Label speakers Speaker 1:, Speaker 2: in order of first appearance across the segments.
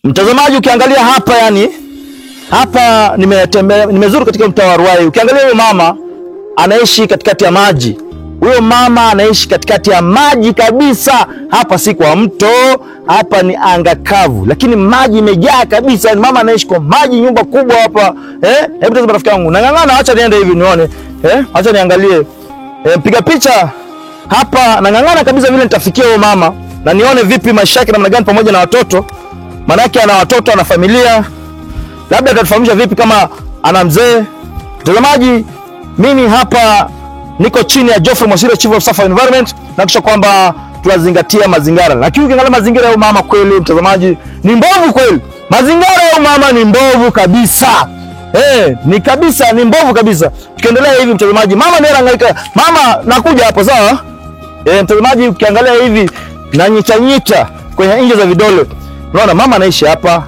Speaker 1: Mtazamaji, ukiangalia hapa yani hapa nimezuru katika mtaa wa Ruai. Ukiangalia huyo mama anaishi katikati ya maji. Huyo mama anaishi katikati ya maji kabisa. Hapa si kwa mto, hapa ni anga kavu, lakini maji imejaa kabisa. Mama anaishi kwa maji, nyumba kubwa hapa. Hebu tazama rafiki yangu. Nangangana, acha niende hivi nione. Acha niangalie. Piga picha hapa, nangangana kabisa vile nitafikia huyo mama na nione vipi maisha yake namna gani pamoja na watoto. Maana yake ana watoto, ana familia. Labda atatufahamisha vipi kama ana mzee. Mtazamaji, mimi hapa niko chini ya Geoffrey Mwasire, Chief of Staff of Environment, na kisha kwamba tunazingatia mazingira. Lakini ukiangalia mazingira ya mama kweli mtazamaji ni mbovu kweli. Mazingira ya mama ni mbovu kabisa. Ni kabisa ni mbovu kabisa. Tukiendelea hivi mtazamaji, mama ndiye anahangaika. Mama nakuja hapo sawa? Mtazamaji, ukiangalia hivi na nyita kwenye nje za vidole. Unaona mama anaishi hapa,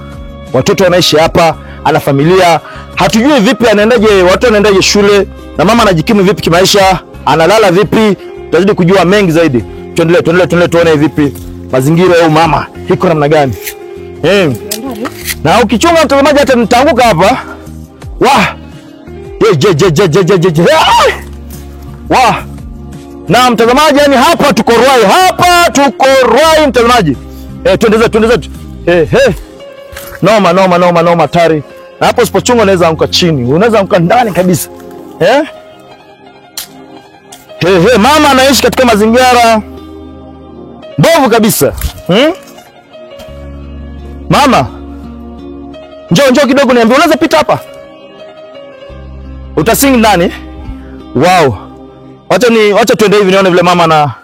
Speaker 1: watoto wanaishi hapa, ana familia. Hatujui vipi anaendaje, watu wanaendaje shule, na mama anajikimu vipi kimaisha, analala vipi. Tutazidi kujua mengi zaidi. Tuendelee tuone vipi mazingira ya mama iko namna gani. Na ukichunga mtazamaji hata nitaanguka hapa. Na mtazamaji yani hapa tuko Ruai mtazamaji. Tuendeze. Noma tari. Na hapo usipochunga unaweza anguka chini. Unaweza anguka ndani kabisa. Mama anaishi katika mazingira mbovu kabisa. Mama. Njoo kidogo niambie, unaweza pita hapa? Utasingi ndani? Wow. Wacha tuende hivi nione vile mama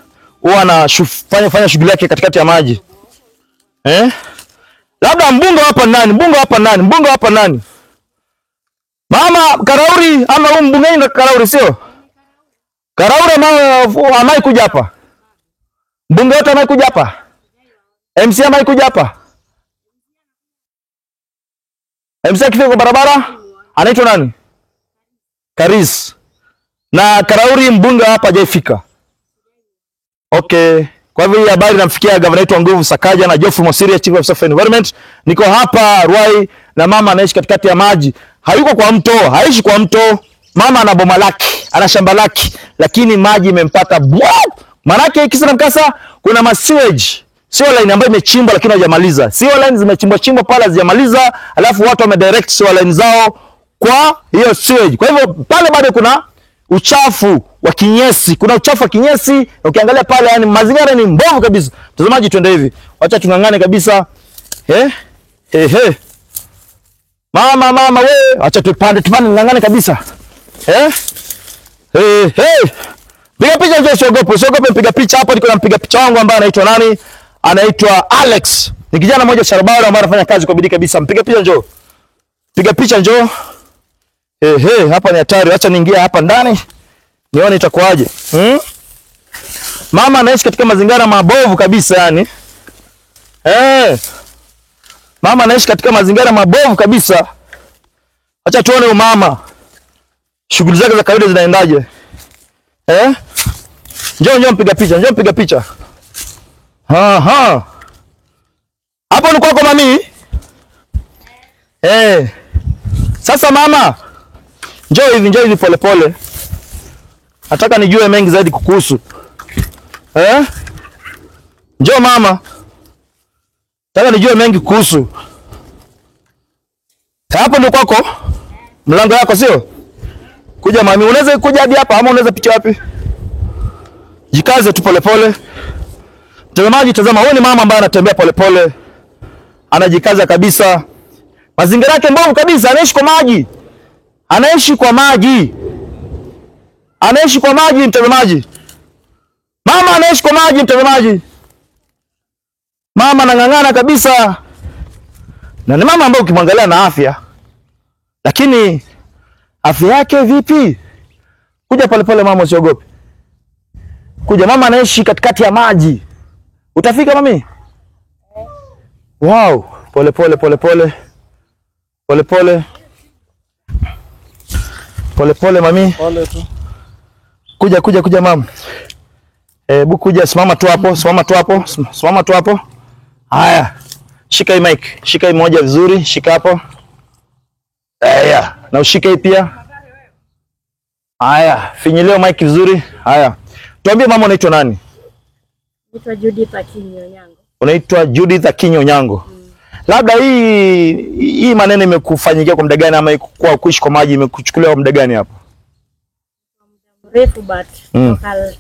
Speaker 1: huwa anafanya shughuli yake katikati ya maji. Labda mbungo hapa nani? Mama Karauri ama mbungeni na Karauri sio? Karauri amai kuja hapa. Mbunge wote amai kuja hapa. MC amai kuja hapa. MC akifika kwa barabara anaitwa nani? Karis. Na Karauri mbunge hapa hajaifika. Okay. Kwa hivyo hii habari namfikia gavana wetu wa nguvu Sakaja na Geoffrey Mwasire, Chief of Staff of Environment. Niko hapa Ruai na mama anaishi katikati ya maji. Hayuko kwa mto, haishi kwa mto. Mama ana boma lake, ana shamba lake, lakini maji imempata. Manake ikisa na mkasa kuna masewage. Sewer line ambayo imechimbwa lakini hajamaliza. Sewer line zimechimbwa pale hazijamaliza, alafu watu wamedirect sewer line zao kwa hiyo sewage. Kwa hivyo pale bado kuna uchafu wa kinyesi. Ukiangalia pale yani mazingira ni mbovu kabisa. Mtazamaji, twende hivi. Acha tungangane kabisa. Mama wewe, acha tupande ngangane kabisa. Piga picha njoo, usiogope piga picha hapa. Niko na mpiga picha wangu ambaye anaitwa nani? Anaitwa Alex. Ni kijana mmoja Sharabara ambaye anafanya kazi kwa bidii kabisa. Mpiga picha njoo. Piga picha njoo. Hapa ni hatari. Acha niingie hapa ndani nione itakuwaje. Mama anaishi katika mazingira mabovu kabisa yani. Mama anaishi katika mazingira mabovu kabisa. Acha tuone mama shughuli zake za kawaida zinaendaje. Njoo mpiga picha. Hapo ni kwako mami. Sasa mama, njoo hivi pole. Nataka nijue mengi zaidi kukuhusu. Njoo mama. Nataka nijue mengi kuhusu. Hapo ni kwako. Mlango yako sio? Kuja mami, unaweza kuja hadi hapa ama unaweza picha wapi? Jikaze tu pole. Mtazamaji, tazama, huyu ni mama ambaye anatembea pole. Anajikaza kabisa. Mazingira yake mbovu kabisa, anaishi kwa maji. Mtazamaji. Mama anaishi kwa maji mtazamaji. Mama anang'ang'ana kabisa. Na ni mama ambaye ukimwangalia na afya. Lakini afya yake vipi? Kuja pole mama, usiogope. Kuja, mama anaishi katikati ya maji. Utafika mami? Wow, pole. Pole mami.
Speaker 2: Pole tu.
Speaker 1: Kuja mama. Hebu kuja, simama tu hapo. Haya. Shika hii mic. Shika hii moja vizuri, shika hapo. Haya, na ushike hii pia. Haya, finyileo mic vizuri. Haya. Tuambie mama unaitwa nani?
Speaker 2: Naitwa Judith Akinyi Onyango.
Speaker 1: Unaitwa Judith Akinyi Onyango. Labda hii maneno imekufanyikia kwa muda gani, ama kwa kuishi kwa maji imekuchukulia kwa muda gani hapo?
Speaker 2: Mrefu but local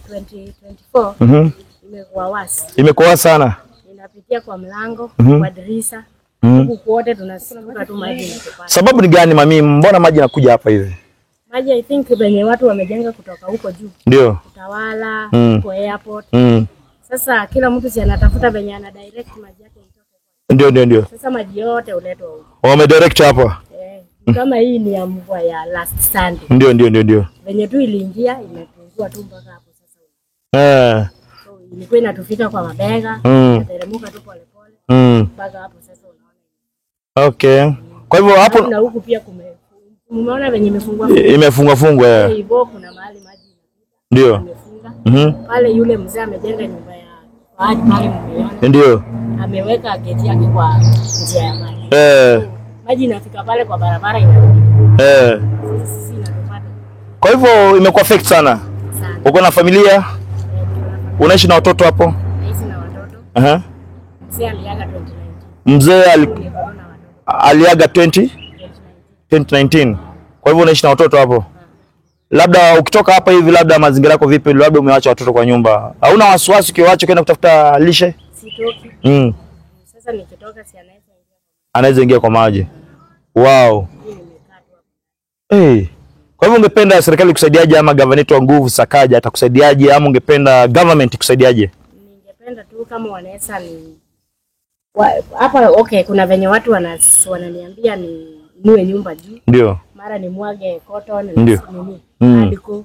Speaker 2: 2024 imekuwa wasi.
Speaker 1: Imekuwa sana.
Speaker 2: Inapitia kwa mlango, kwa dirisha. Huku kote tunasikia tu maji yanapita.
Speaker 1: Sababu ni gani mami? Mbona maji yanakuja hapa hivi?
Speaker 2: Maji I think wenye watu wamejenga kutoka huko juu.
Speaker 1: Ndio.
Speaker 2: Utawala, kwa airport. Sasa kila mtu si anatafuta venye ana direct maji yake itoke.
Speaker 1: Ndio.
Speaker 2: Sasa maji yote uletwa huko.
Speaker 1: Wame direct hapa.
Speaker 2: Kama hii ni ya mvua ya last Sunday.
Speaker 1: Ndio.
Speaker 2: Venye tu iliingia imepungua tu mpaka hapo sasa. So ilikuwa inatufika kwa mabega, inateremka tu pole pole. Mpaka hapo sasa unaona.
Speaker 1: Okay. Kwa hivyo hapo
Speaker 2: na huku pia umeona venye
Speaker 1: imefungwa.
Speaker 2: Hivyo kuna mahali maji
Speaker 1: ndio
Speaker 2: imefunga. Pale yule mzee amejenga nyumba ya pale mmeona.
Speaker 1: Ndio.
Speaker 2: Ameweka geti yake kwa njia ya maji. Maji inafika pale kwa barabara inarudi. Sisi inatupata.
Speaker 1: Kwa hivyo imekuwa affect sana. Uko na familia? Unaishi na watoto hapo?
Speaker 2: Naishi na watoto. Mzee aliaga 2019.
Speaker 1: Mzee aliaga 2019. Kwa hivyo unaishi na watoto hapo? Labda ukitoka hapa hivi, labda mazingira yako vipi? Labda umewacha watoto kwa nyumba. Hauna wasiwasi ukiwaacha kwenda kutafuta lishe?
Speaker 2: Sitoki. Sasa nikitoka si
Speaker 1: anaweza ingia kwa maji. Wow. Kwa hivyo ungependa serikali kusaidiaje, ama gavana wa Nguvu Sakaja atakusaidiaje, ama ungependa government kusaidiaje?
Speaker 2: Ningependa tu kama wanaweza ni hapa kuna venye watu wananiambia ni niwe nyumba juu.
Speaker 1: Ndio.
Speaker 2: Mara ni mwage cotton
Speaker 1: ndio.
Speaker 2: Adiko.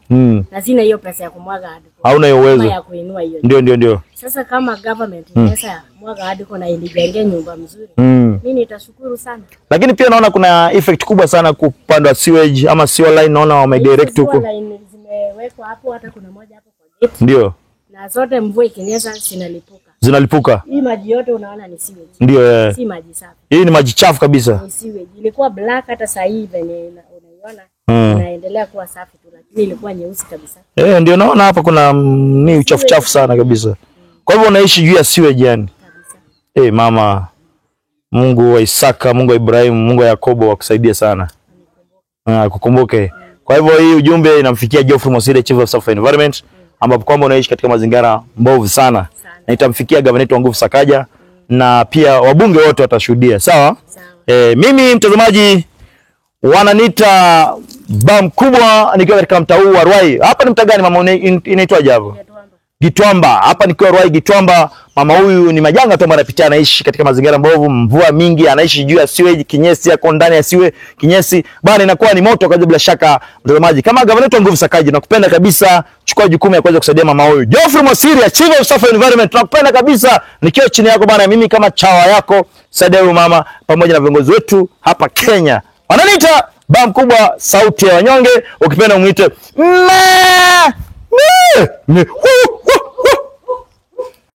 Speaker 2: Na sina hiyo pesa ya kumwaga adiko.
Speaker 1: Hauna hiyo uwezo
Speaker 2: ya kuinua hiyo.
Speaker 1: Ndio.
Speaker 2: Sasa kama government inaweza mwaga adiko na inijengee nyumba mzuri. Mimi nitashukuru sana.
Speaker 1: Lakini pia naona kuna effect kubwa sana kupandwa sewage ama sewer line, naona wame direct huko.
Speaker 2: Sewer line zimewekwa hapo, hata kuna moja hapo kwa gate.
Speaker 1: Ndio.
Speaker 2: Na zote mvua ikinyesha
Speaker 1: zinalipuka.
Speaker 2: Hii maji yote unaona ni sewage.
Speaker 1: Ndio.
Speaker 2: Si maji safi.
Speaker 1: Hii ni maji chafu kabisa.
Speaker 2: Ni sewage. Ilikuwa black, hata sasa hivi venye unaiona inaendelea kuwa safi tu, lakini ilikuwa nyeusi kabisa.
Speaker 1: Ndio naona hapa kuna ni uchafu chafu sana kabisa. Kwa hivyo unaishi juu ya sewage yani. Kabisa. Mama, Mungu wa Isaka, Mungu wa Ibrahim, Mungu wa Yakobo wakusaidie sana. Kukumbuke. Kwa hivyo hii ujumbe inamfikia Geoffrey Mosire, Chief of Staff for Environment, ambapo kwamba unaishi katika mazingira mbovu sana. Na itamfikia gavana wa Nguvu Sakaja na pia wabunge wote watashuhudia. Sawa? Mimi mtazamaji wananiita bam kubwa nikiwa katika mtaa huu wa Ruai. Hapa ni mtaa gani mama, inaitwaje hapo? Gitwamba. Hapa nikiwa Ruai Gitwamba. Mama huyu ni majanga tu anapitia, anaishi katika mazingira mbovu, mvua mingi, anaishi juu ya sewage, kinyesi yako ndani ya siwe, kinyesi bana inakuwa ni moto. Kwa bila shaka mtazamaji, kama gavana wetu Nguvu Sakaji, nakupenda kabisa, chukua jukumu ya kuweza kusaidia mama huyu. Geoffrey Mosire, Chief of Staff for Environment, nakupenda kabisa, nikiwa chini yako bana, mimi kama chawa yako, saidia huyu mama pamoja na viongozi wetu hapa Kenya. Wananiita bam kubwa, sauti ya wanyonge, ukipenda umuite